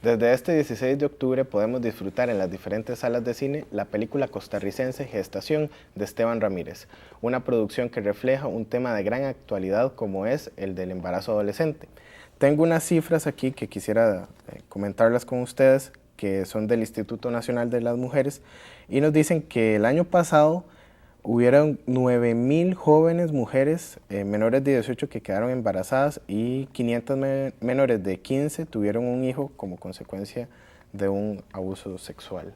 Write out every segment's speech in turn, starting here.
Desde este 16 de octubre podemos disfrutar en las diferentes salas de cine la película costarricense Gestación de Esteban Ramírez, una producción que refleja un tema de gran actualidad como es el del embarazo adolescente. Tengo unas cifras aquí que quisiera comentarlas con ustedes, que son del Instituto Nacional de las Mujeres, y nos dicen que el año pasado hubieron 9,000 jóvenes mujeres menores de 18 que quedaron embarazadas y 500 menores de 15 tuvieron un hijo como consecuencia de un abuso sexual.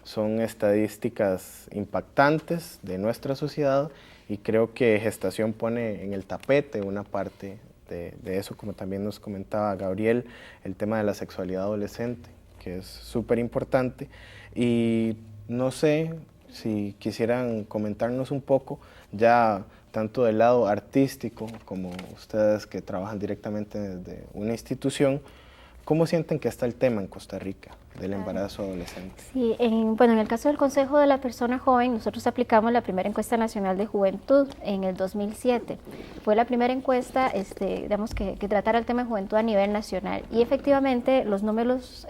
Son estadísticas impactantes de nuestra sociedad y creo que Gestación pone en el tapete una parte de eso, como también nos comentaba Gabriel, el tema de la sexualidad adolescente, que es súper importante. Y no sé si quisieran comentarnos un poco, ya tanto del lado artístico como ustedes que trabajan directamente desde una institución, ¿cómo sienten que está el tema en Costa Rica del embarazo adolescente? Sí, bueno, en el caso del Consejo de la Persona Joven, nosotros aplicamos la primera encuesta nacional de juventud en el 2007. Fue la primera encuesta, digamos, que tratara el tema de juventud a nivel nacional. Y efectivamente los números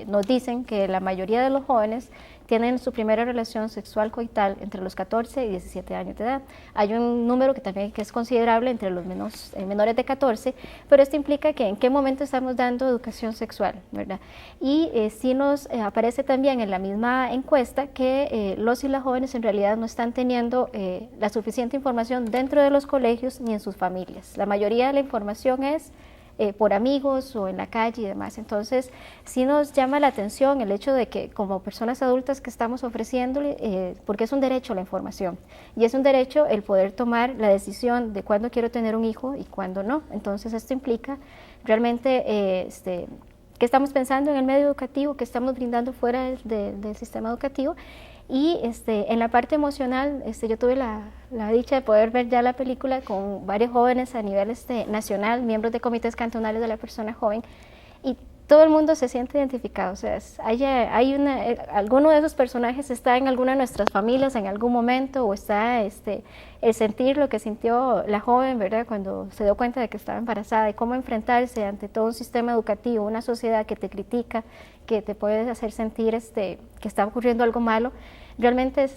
nos dicen que la mayoría de los jóvenes tienen su primera relación sexual coital entre los 14 y 17 años de edad. Hay un número que también es considerable entre los menores de 14, pero esto implica que en qué momento estamos dando educación sexual, ¿verdad? Y sí nos aparece también en la misma encuesta que los y las jóvenes en realidad no están teniendo la suficiente información dentro de los colegios ni en sus familias. La mayoría de la información es por amigos o en la calle y demás. Entonces, sí nos llama la atención el hecho de que como personas adultas que estamos ofreciéndole, porque es un derecho la información, y es un derecho el poder tomar la decisión de cuándo quiero tener un hijo y cuándo no. Entonces, esto implica realmente qué estamos pensando en el medio educativo, qué estamos brindando fuera del sistema educativo. Y en la parte emocional, yo tuve la dicha de poder ver ya la película con varios jóvenes a nivel nacional, miembros de comités cantonales de la persona joven, y todo el mundo se siente identificado. O sea, alguno de esos personajes está en alguna de nuestras familias en algún momento, o está el sentir lo que sintió la joven, ¿verdad?, cuando se dio cuenta de que estaba embarazada, y cómo enfrentarse ante todo un sistema educativo, una sociedad que te critica, que te puede hacer sentir que está ocurriendo algo malo. Realmente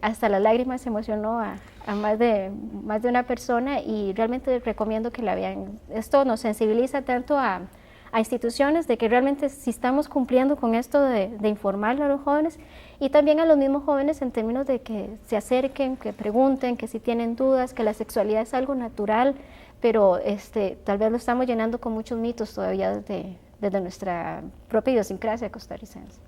hasta las lágrimas se emocionó a más de una persona, y realmente recomiendo que la vean. Esto nos sensibiliza tanto a instituciones de que realmente si estamos cumpliendo con esto de informarle a los jóvenes, y también a los mismos jóvenes en términos de que se acerquen, que pregunten, que si tienen dudas, que la sexualidad es algo natural, pero tal vez lo estamos llenando con muchos mitos todavía desde nuestra propia idiosincrasia costarricense.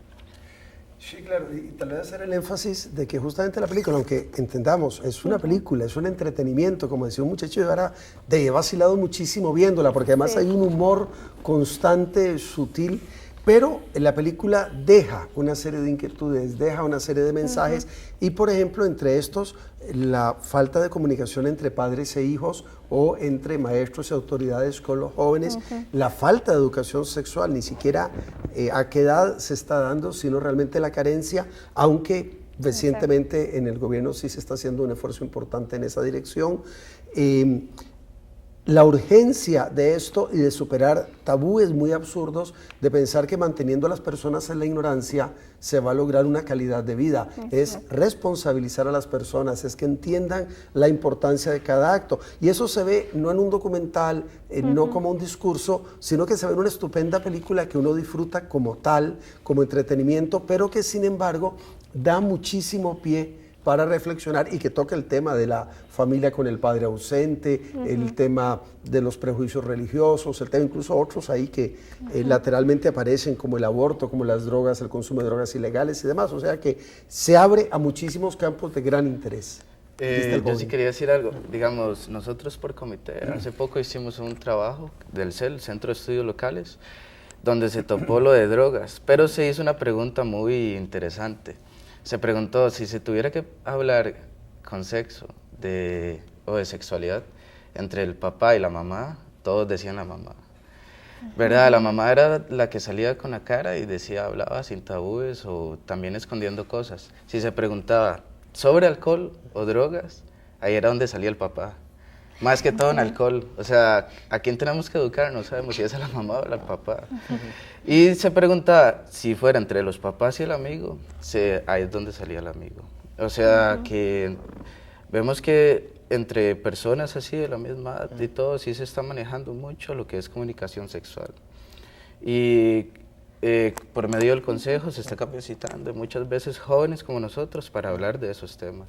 Sí, claro, y tal vez hacer el énfasis de que justamente la película, aunque entendamos, es una película, es un entretenimiento, como decía un muchacho, yo ahora he vacilado muchísimo viéndola, porque además hay un humor constante, sutil, pero la película deja una serie de inquietudes, deja una serie de mensajes, y por ejemplo, entre estos, la falta de comunicación entre padres e hijos, o entre maestros y autoridades con los jóvenes, la falta de educación sexual, ni siquiera a qué edad se está dando, sino realmente la carencia, aunque recientemente en el gobierno sí se está haciendo un esfuerzo importante en esa dirección. La urgencia de esto y de superar tabúes muy absurdos, de pensar que manteniendo a las personas en la ignorancia se va a lograr una calidad de vida. Es responsabilizar a las personas, es que entiendan la importancia de cada acto. Y eso se ve no en un documental, no como un discurso, sino que se ve en una estupenda película que uno disfruta como tal, como entretenimiento, pero que sin embargo da muchísimo pie para reflexionar, y que toca el tema de la familia con el padre ausente, el tema de los prejuicios religiosos, el tema incluso otros ahí que lateralmente aparecen, como el aborto, como las drogas, el consumo de drogas ilegales y demás. O sea que se abre a muchísimos campos de gran interés. Yo sí quería decir algo. Digamos, nosotros por comité hace poco hicimos un trabajo del CEL, Centro de Estudios Locales, donde se topó lo de drogas, pero se hizo una pregunta muy interesante. Se preguntó si se tuviera que hablar con sexo o de sexualidad entre el papá y la mamá, todos decían la mamá, ¿verdad? La mamá era la que salía con la cara y hablaba sin tabúes o también escondiendo cosas. Si se preguntaba sobre alcohol o drogas, ahí era donde salía el papá. Más que todo en alcohol. O sea, ¿a quién tenemos que educar? No sabemos si es a la mamá o al papá. Y se preguntaba, si fuera entre los papás y el amigo, ahí es donde salía el amigo. O sea, que vemos que entre personas así de la misma edad y todo, sí se está manejando mucho lo que es comunicación sexual. Y por medio del consejo se está capacitando muchas veces jóvenes como nosotros para hablar de esos temas.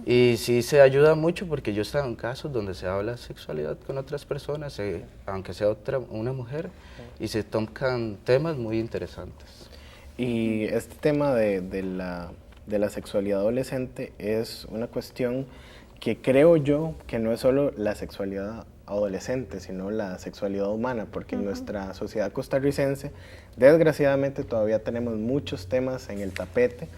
Y sí se ayuda mucho porque yo he estado en casos donde se habla sexualidad con otras personas, aunque sea una mujer, y se tocan temas muy interesantes. Y este tema de la sexualidad adolescente es una cuestión que creo yo que no es solo la sexualidad adolescente, sino la sexualidad humana, porque en nuestra sociedad costarricense, desgraciadamente todavía tenemos muchos temas en el tapete.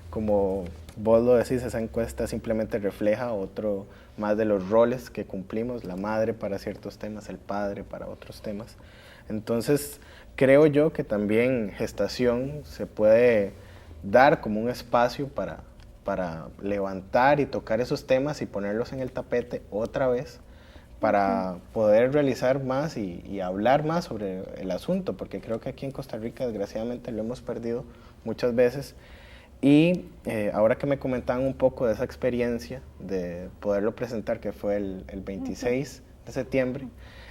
Como vos lo decís, esa encuesta simplemente refleja otro más de los roles que cumplimos, la madre para ciertos temas, el padre para otros temas. Entonces, creo yo que también gestación se puede dar como un espacio para levantar y tocar esos temas y ponerlos en el tapete otra vez, para poder realizar más y hablar más sobre el asunto, porque creo que aquí en Costa Rica desgraciadamente lo hemos perdido muchas veces. Y ahora que me comentaban un poco de esa experiencia de poderlo presentar, que fue el 26 de septiembre,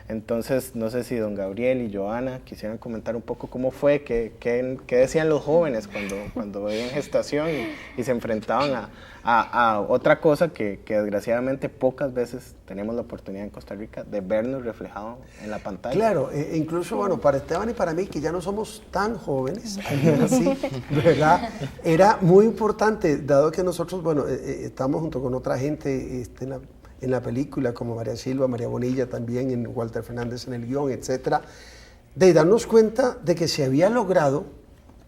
entonces no sé si don Gabriel y Joana quisieran comentar un poco cómo fue, qué decían los jóvenes cuando veían gestación y se enfrentaban a otra cosa que desgraciadamente pocas veces tenemos la oportunidad en Costa Rica de vernos reflejado en la pantalla. Claro, incluso bueno, para Esteban y para mí, que ya no somos tan jóvenes, así, ¿verdad? Era muy importante, dado que nosotros, bueno, estamos junto con otra gente en la película, como María Silva, María Bonilla también, en Walter Fernández en el guión, etcétera, de darnos cuenta de que se había logrado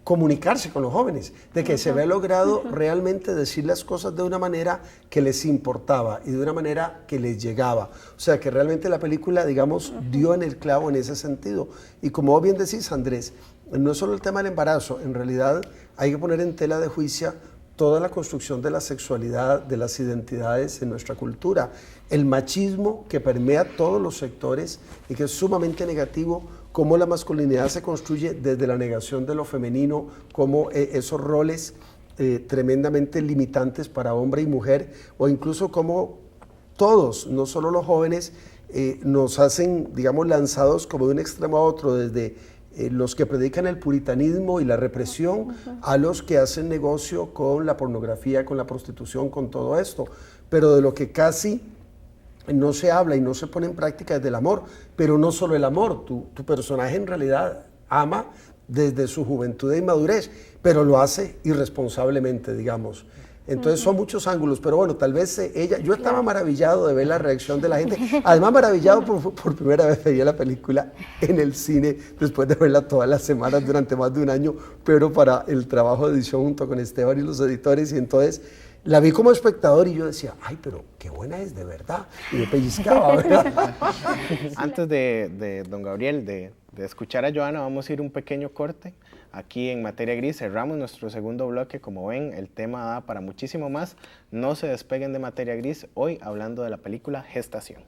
comunicarse con los jóvenes, de que se había logrado realmente decir las cosas de una manera que les importaba y de una manera que les llegaba. O sea, que realmente la película, digamos, dio en el clavo en ese sentido. Y como vos bien decís, Andrés, no es solo el tema del embarazo, en realidad hay que poner en tela de juicio toda la construcción de la sexualidad, de las identidades en nuestra cultura, el machismo que permea todos los sectores y que es sumamente negativo, cómo la masculinidad se construye desde la negación de lo femenino, cómo esos roles tremendamente limitantes para hombre y mujer, o incluso cómo todos, no solo los jóvenes, nos hacen, digamos, lanzados como de un extremo a otro, desde los que predican el puritanismo y la represión, a los que hacen negocio con la pornografía, con la prostitución, con todo esto, pero de lo que casi no se habla y no se pone en práctica es del amor, pero no solo el amor, tu personaje en realidad ama desde su juventud e inmadurez, pero lo hace irresponsablemente, digamos. Entonces son muchos ángulos, pero bueno, tal vez yo estaba maravillado de ver la reacción de la gente, además maravillado por primera vez veía la película en el cine, después de verla todas las semanas durante más de un año, pero para el trabajo de edición junto con Esteban y los editores, y entonces la vi como espectador y yo decía, ay, pero qué buena es, de verdad, y me pellizcaba, ¿verdad? Antes de don Gabriel, de escuchar a Joana, vamos a ir un pequeño corte. Aquí en Materia Gris cerramos nuestro segundo bloque. Como ven, el tema da para muchísimo más. No se despeguen de Materia Gris, hoy hablando de la película Gestación.